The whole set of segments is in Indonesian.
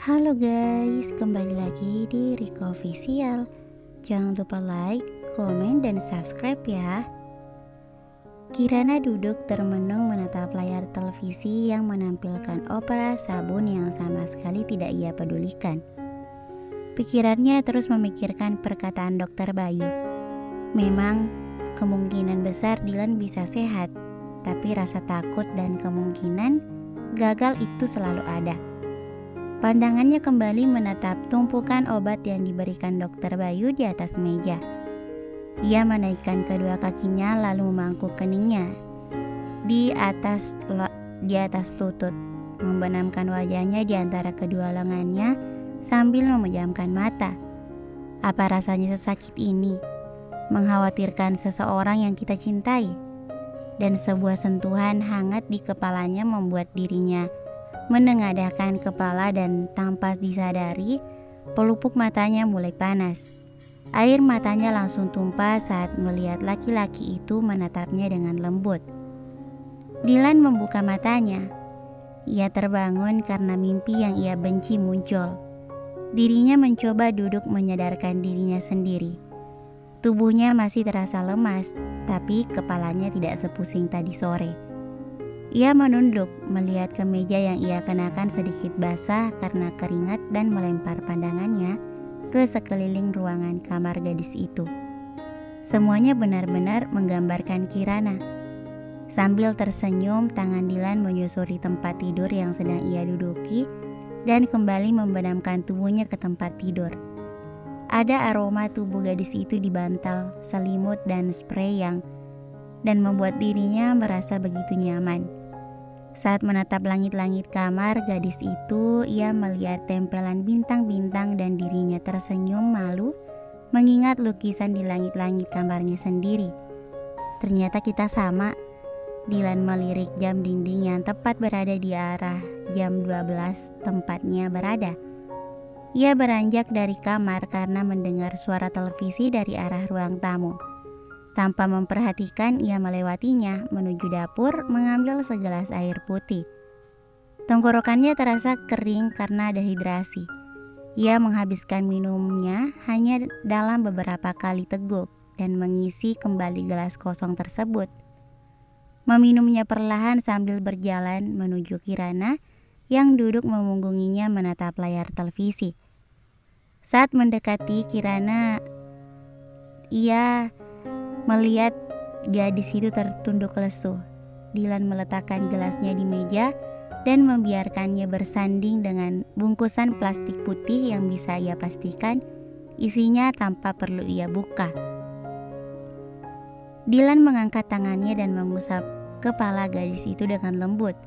Halo guys, kembali lagi di Riko Official. Jangan lupa like, komen, dan subscribe ya. Kirana duduk termenung menatap layar televisi yang menampilkan opera sabun yang sama sekali tidak ia pedulikan. Pikirannya terus memikirkan perkataan Dokter Bayu. Memang kemungkinan besar Dilan bisa sehat, tapi rasa takut dan kemungkinan gagal itu selalu ada. Pandangannya kembali menatap tumpukan obat yang diberikan Dokter Bayu di atas meja. Ia menaikkan kedua kakinya lalu memangkuk keningnya di atas lutut, membenamkan wajahnya di antara kedua lengannya sambil memejamkan mata. Apa rasanya sesakit ini? Mengkhawatirkan seseorang yang kita cintai. Dan sebuah sentuhan hangat di kepalanya membuat dirinya menengadahkan kepala dan tanpa disadari pelupuk matanya mulai panas. Air matanya langsung tumpah saat melihat laki-laki itu menatapnya dengan lembut. Dilan membuka matanya. Ia terbangun karena mimpi yang ia benci muncul. Dirinya mencoba duduk menyadarkan dirinya sendiri. Tubuhnya masih terasa lemas, tapi kepalanya tidak sepusing tadi sore. Ia menunduk melihat kemeja yang ia kenakan sedikit basah karena keringat dan melempar pandangannya ke sekeliling ruangan kamar gadis itu. Semuanya benar-benar menggambarkan Kirana. Sambil tersenyum, tangan Dilan menyusuri tempat tidur yang sedang ia duduki dan kembali membenamkan tubuhnya ke tempat tidur. Ada aroma tubuh gadis itu di bantal, selimut, dan spray dan membuat dirinya merasa begitu nyaman. Saat menatap langit-langit kamar gadis itu, ia melihat tempelan bintang-bintang dan dirinya tersenyum malu mengingat lukisan di langit-langit kamarnya sendiri. Ternyata kita sama. Dilan melirik jam dinding yang tepat berada di arah jam 12 tempatnya berada. Ia beranjak dari kamar karena mendengar suara televisi dari arah ruang tamu. Tanpa memperhatikan, ia melewatinya menuju dapur mengambil segelas air putih. Tenggorokannya terasa kering karena dehidrasi. Ia menghabiskan minumnya hanya dalam beberapa kali teguk dan mengisi kembali gelas kosong tersebut. Meminumnya perlahan sambil berjalan menuju Kirana yang duduk memunggunginya menatap layar televisi. Saat mendekati Kirana, ia melihat gadis itu tertunduk lesu. Dilan meletakkan gelasnya di meja dan membiarkannya bersanding dengan bungkusan plastik putih yang bisa ia pastikan isinya tanpa perlu ia buka. Dilan mengangkat tangannya dan mengusap kepala gadis itu dengan lembut.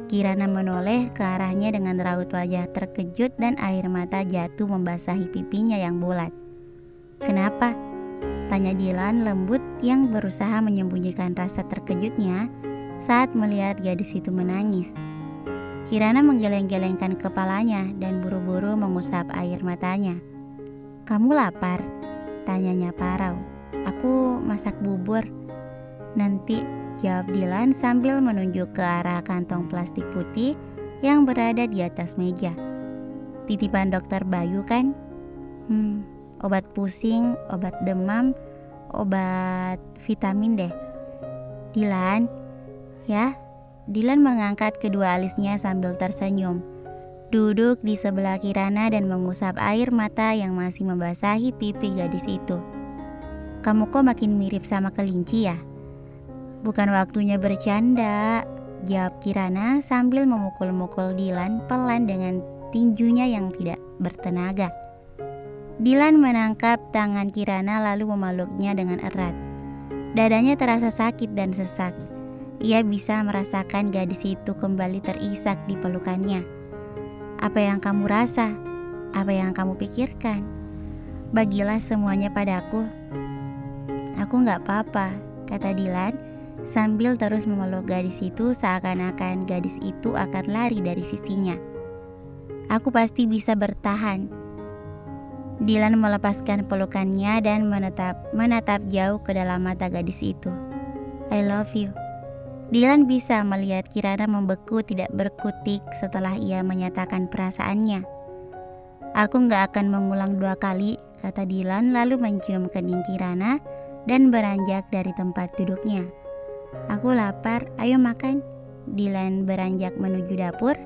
Kirana menoleh ke arahnya dengan raut wajah terkejut dan air mata jatuh membasahi pipinya yang bulat. "Kenapa?" tanya Dilan lembut yang berusaha menyembunyikan rasa terkejutnya saat melihat gadis itu menangis. Kirana menggeleng-gelengkan kepalanya dan buru-buru mengusap air matanya. "Kamu lapar?" tanyanya parau. "Aku masak bubur." "Nanti," jawab Dilan sambil menunjuk ke arah kantong plastik putih yang berada di atas meja. "Titipan Dokter Bayu kan? Obat pusing, obat demam, obat vitamin deh." "Dilan, ya?" Dilan mengangkat kedua alisnya sambil tersenyum. Duduk di sebelah Kirana dan mengusap air mata yang masih membasahi pipi gadis itu. "Kamu kok makin mirip sama kelinci ya?" "Bukan waktunya bercanda," jawab Kirana sambil memukul-mukul Dilan pelan dengan tinjunya yang tidak bertenaga. Dilan menangkap tangan Kirana lalu memeluknya dengan erat. Dadanya terasa sakit dan sesak. Ia bisa merasakan gadis itu kembali terisak di pelukannya. "Apa yang kamu rasa? Apa yang kamu pikirkan? Bagilah semuanya padaku." "Aku gak apa-apa," kata Dilan sambil terus memeluk gadis itu seakan-akan gadis itu akan lari dari sisinya. "Aku pasti bisa bertahan." Dilan melepaskan pelukannya dan menatap jauh ke dalam mata gadis itu. "I love you." Dilan bisa melihat Kirana membeku tidak berkutik setelah ia menyatakan perasaannya. Aku gak akan mengulang 2 kali, kata Dilan lalu mencium kening Kirana dan beranjak dari tempat duduknya. Aku lapar, ayo makan. Dilan beranjak menuju dapur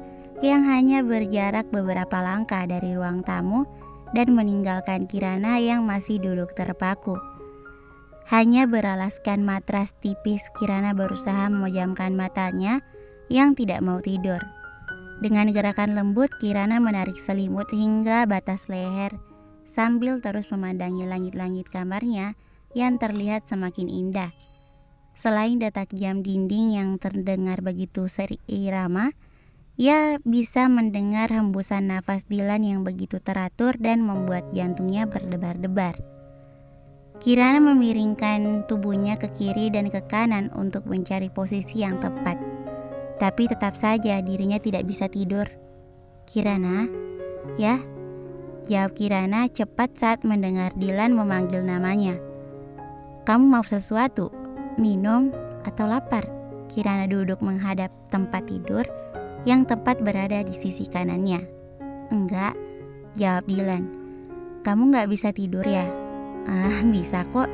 yang hanya berjarak beberapa langkah dari ruang tamu dan meninggalkan Kirana yang masih duduk terpaku. Hanya beralaskan matras tipis, Kirana berusaha memejamkan matanya yang tidak mau tidur. Dengan gerakan lembut, Kirana menarik selimut hingga batas leher sambil terus memandangi langit-langit kamarnya yang terlihat semakin indah. Selain detak jam dinding yang terdengar begitu seirama, ia bisa mendengar hembusan nafas Dilan yang begitu teratur dan membuat jantungnya berdebar-debar. Kirana memiringkan tubuhnya ke kiri dan ke kanan untuk mencari posisi yang tepat. Tapi tetap saja dirinya tidak bisa tidur. Kirana, ya? Jawab Kirana cepat saat mendengar Dilan memanggil namanya. Kamu mau sesuatu? Minum atau lapar? Kirana duduk menghadap tempat tidur yang tepat berada di sisi kanannya. Enggak, jawab Dilan. Kamu gak bisa tidur ya? Bisa kok.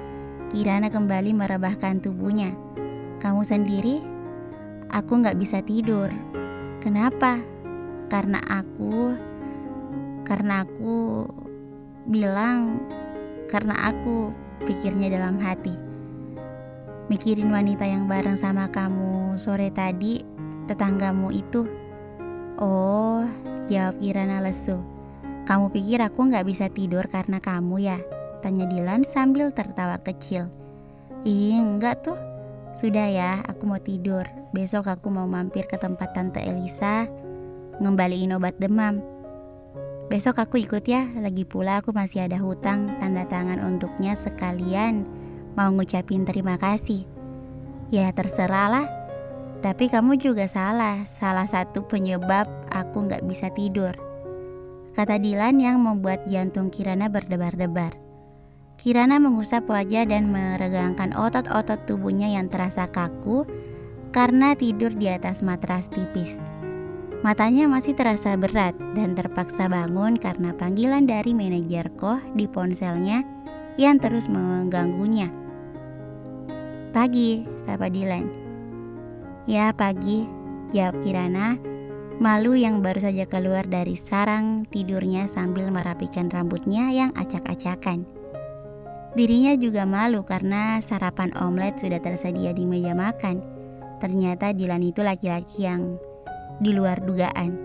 Kirana kembali merebahkan tubuhnya. Kamu sendiri? Aku gak bisa tidur. Kenapa? Karena aku pikirnya dalam hati. Mikirin wanita yang bareng sama kamu sore tadi, tetanggamu itu. Oh, jawab Kirana lesu. Kamu pikir aku gak bisa tidur karena kamu ya? Tanya Dilan sambil tertawa kecil. Enggak tuh. Sudah ya, aku mau tidur. Besok aku mau mampir ke tempat Tante Elisa ngembaliin obat demam. Besok aku ikut ya, lagi pula aku masih ada hutang tanda tangan untuknya sekalian mau ngucapin terima kasih. Ya terserah lah, tapi kamu juga salah satu penyebab aku gak bisa tidur, kata Dilan yang membuat jantung Kirana berdebar-debar. Kirana mengusap wajah dan meregangkan otot-otot tubuhnya yang terasa kaku karena tidur di atas matras tipis. Matanya masih terasa berat dan terpaksa bangun karena panggilan dari manajer Koh di ponselnya yang terus mengganggunya. Pagi, sapa Dilan. Ya pagi, jawab Kirana, malu yang baru saja keluar dari sarang tidurnya sambil merapikan rambutnya yang acak-acakan. Dirinya juga malu karena sarapan omelet sudah tersedia di meja makan. Ternyata Dilan itu laki-laki yang di luar dugaan.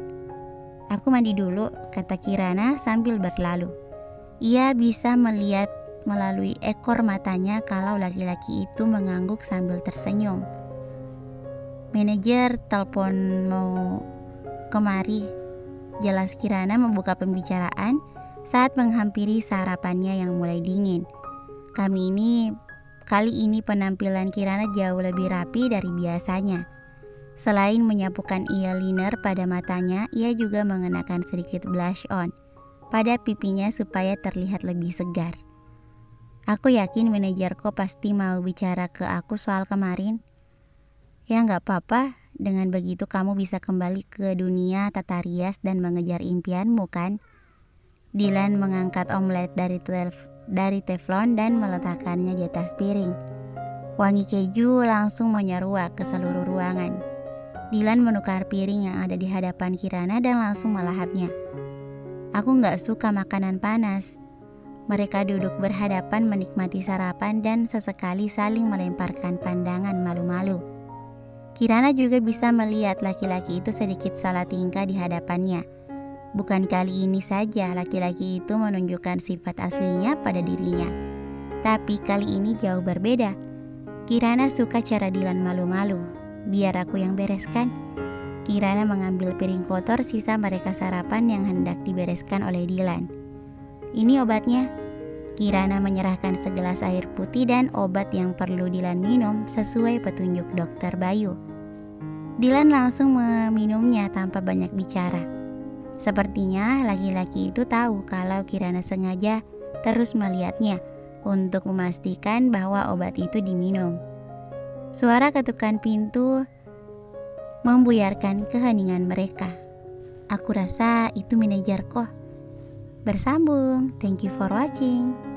Aku mandi dulu, kata Kirana sambil berlalu. Ia bisa melihat melalui ekor matanya kalau laki-laki itu mengangguk sambil tersenyum. Manajer telepon mau kemari, jelas Kirana membuka pembicaraan saat menghampiri sarapannya yang mulai dingin. Kali ini penampilan Kirana jauh lebih rapi dari biasanya. Selain menyapukan eyeliner pada matanya, ia juga mengenakan sedikit blush on pada pipinya supaya terlihat lebih segar. Aku yakin manajerku pasti mau bicara ke aku soal kemarin. Ya gak apa-apa, dengan begitu kamu bisa kembali ke dunia tata rias dan mengejar impianmu kan? Dilan mengangkat omelet dari teflon dan meletakkannya di atas piring. Wangi keju langsung menyeruak ke seluruh ruangan. Dilan menukar piring yang ada di hadapan Kirana dan langsung melahapnya. Aku gak suka makanan panas. Mereka duduk berhadapan menikmati sarapan dan sesekali saling melemparkan pandangan malu-malu. Kirana juga bisa melihat laki-laki itu sedikit salah tingkah di hadapannya. Bukan kali ini saja laki-laki itu menunjukkan sifat aslinya pada dirinya. Tapi kali ini jauh berbeda. Kirana suka cara Dilan malu-malu. Biar aku yang bereskan. Kirana mengambil piring kotor sisa mereka sarapan yang hendak dibereskan oleh Dilan. Ini obatnya. Kirana menyerahkan segelas air putih dan obat yang perlu Dilan minum sesuai petunjuk dokter Bayu. Dilan langsung meminumnya tanpa banyak bicara. Sepertinya laki-laki itu tahu kalau Kirana sengaja terus melihatnya untuk memastikan bahwa obat itu diminum. Suara ketukan pintu membuyarkan keheningan mereka. Aku rasa itu manajerku. Bersambung. Thank you for watching.